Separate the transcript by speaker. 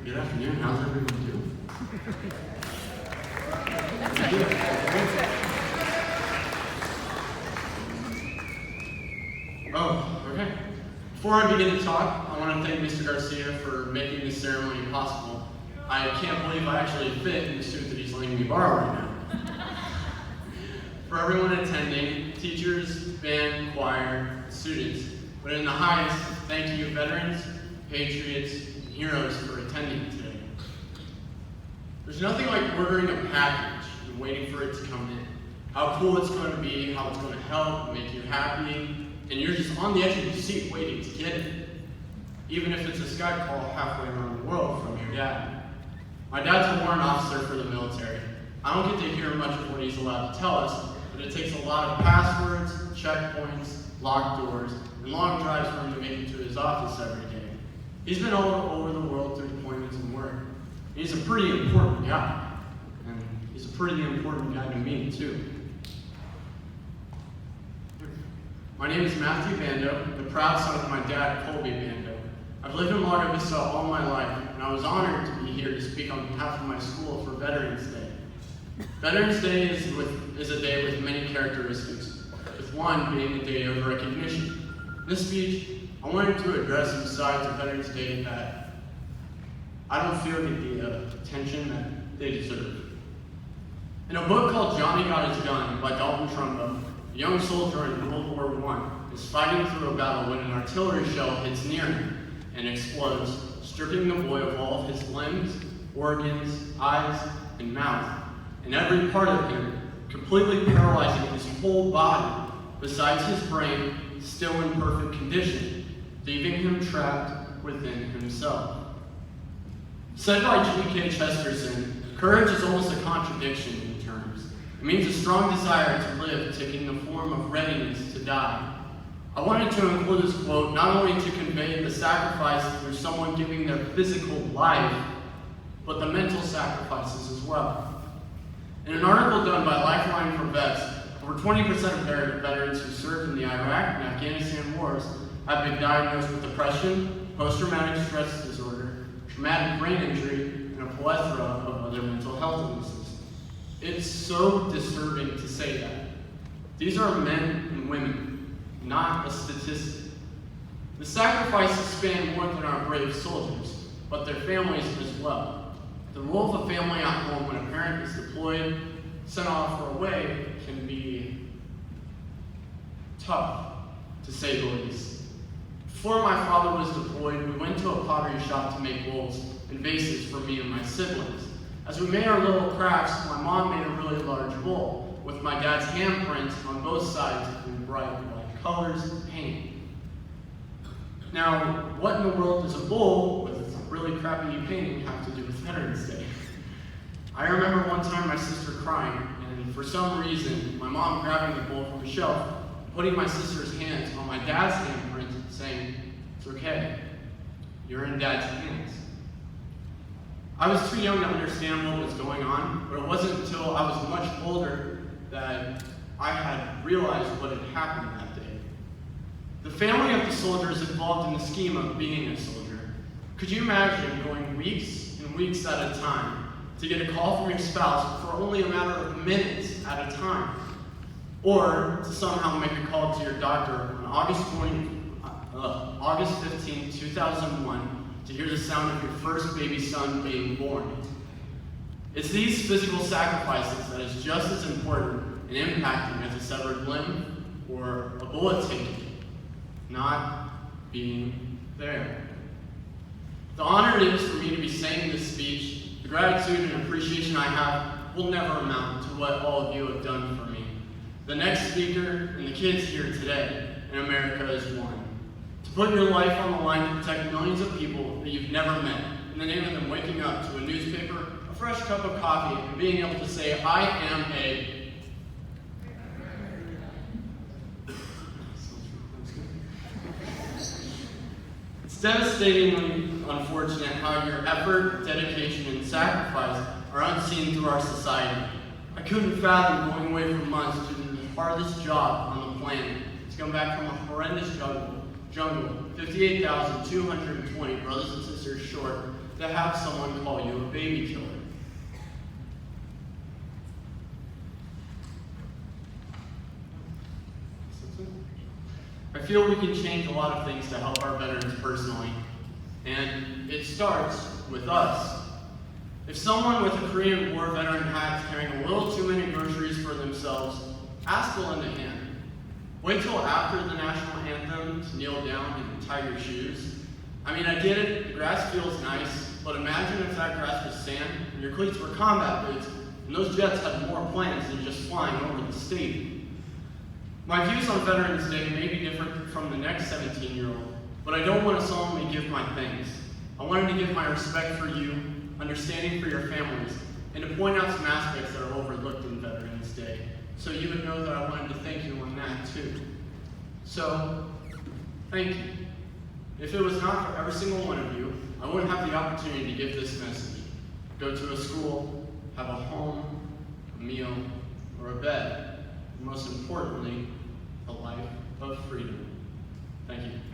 Speaker 1: Good afternoon. How's everyone doing? Oh, okay. Before I begin to talk, I want to thank Mr. Garcia for making this ceremony possible. I can't believe I actually fit in the suit that he's letting me borrow right now. For everyone attending, teachers, band, choir, students, but in the highest, thank you veterans, patriots, and heroes for attending today. There's nothing like ordering a package and waiting for it to come in. How cool it's going to be, how it's going to help, make you happy, and you're just on the edge of your seat waiting to get it. Even if it's a Skype call halfway around the world from your dad. My dad's a warrant officer for the military. I don't get to hear much of what he's allowed to tell us, but it takes a lot of passwords, checkpoints, locked doors, and long drives for him to make it to his office every day. He's been all over the world through deployments and work. He's a pretty important guy, and he's a pretty important guy to me too. My name is Matthew Bandow, the proud son of my dad, Colby Bandow. I've lived in Lago Vista all my life, and I was honored to be here to speak on behalf of my school for Veterans Day. Veterans Day is a day with many characteristics, with one being a day of recognition. In this speech, I wanted to address some sides of Veterans Day that I don't feel get the attention that they deserve. In a book called Johnny Got His Gun by Dalton Trumbo, a young soldier in World War I is fighting through a battle when an artillery shell hits near him and explodes, stripping the boy of all of his limbs, organs, eyes, and mouth, and every part of him, completely paralyzing his whole body, besides his brain, still in perfect condition, leaving him trapped within himself. Said by G.K. Chesterton, courage is almost a contradiction in terms. It means a strong desire to live, taking the form of readiness to die. I wanted to include this quote not only to convey the sacrifice through someone giving their physical life, but the mental sacrifices as well. In an article done by Lifeline for Vets, over 20% of veterans who served in the Iraq and Afghanistan wars have been diagnosed with depression, post-traumatic stress disorder, traumatic brain injury, and a plethora of other mental health illnesses. It's so disturbing to say that. These are men and women, not a statistic. The sacrifices span more than our brave soldiers, but their families as well. The role of a family at home when a parent is deployed, sent off, or away can be tough, to say the least. Before my father was deployed, we went to a pottery shop to make bowls and vases for me and my siblings. As we made our little crafts, my mom made a really large bowl with my dad's handprints on both sides in bright white colors and paint. Now, what in the world does a bowl with really crappy painting have to do with Veterans Day? I remember one time my sister crying, and for some reason, my mom grabbing the bowl from the shelf, putting my sister's hands on my dad's handprint, saying, "It's okay, you're in Dad's hands." I was too young to understand what was going on, but it wasn't until I was much older that I had realized what had happened that day. The family of the soldiers involved in the scheme of being a soldier. Could you imagine going weeks and weeks at a time to get a call from your spouse for only a matter of minutes at a time? Or to somehow make a call to your doctor on August 15, 2001 to hear the sound of your first baby son being born? It's these physical sacrifices that is just as important and impacting as a severed limb or a bullet taken. Not being there. The honor it is for me to be saying this speech, the gratitude and appreciation I have will never amount to what all of you have done for me. The next speaker and the kids here today, and America is one. To put your life on the line to protect millions of people that you've never met, in the name of them waking up to a newspaper, a fresh cup of coffee, and being able to say, "I am a..." It's devastatingly unfortunate how your effort, dedication, and sacrifice are unseen through our society. I couldn't fathom going away for months to do the hardest job on the planet, to come back from a horrendous jungle, 58,220 brothers and sisters short to have someone call you a baby killer. I feel we can change a lot of things to help our veterans personally, and it starts with us. If someone with a Korean War veteran hat is carrying a little too many groceries for themselves, ask to lend a hand. Wait till after the national anthem to kneel down and tie your shoes. I mean, I get it, the grass feels nice, but imagine if that grass was sand and your cleats were combat boots, and those jets had more planes than just flying over the state. My views on Veterans Day may be different from the next 17-year-old, but I don't want to solemnly give my thanks. I wanted to give my respect for you, understanding for your families, and to point out some aspects that are overlooked in Veterans Day, so you would know that I wanted to thank you on that too. So, thank you. If it was not for every single one of you, I wouldn't have the opportunity to give this message. Go to a school, have a home, a meal, or a bed, and most importantly, a life of freedom. Thank you.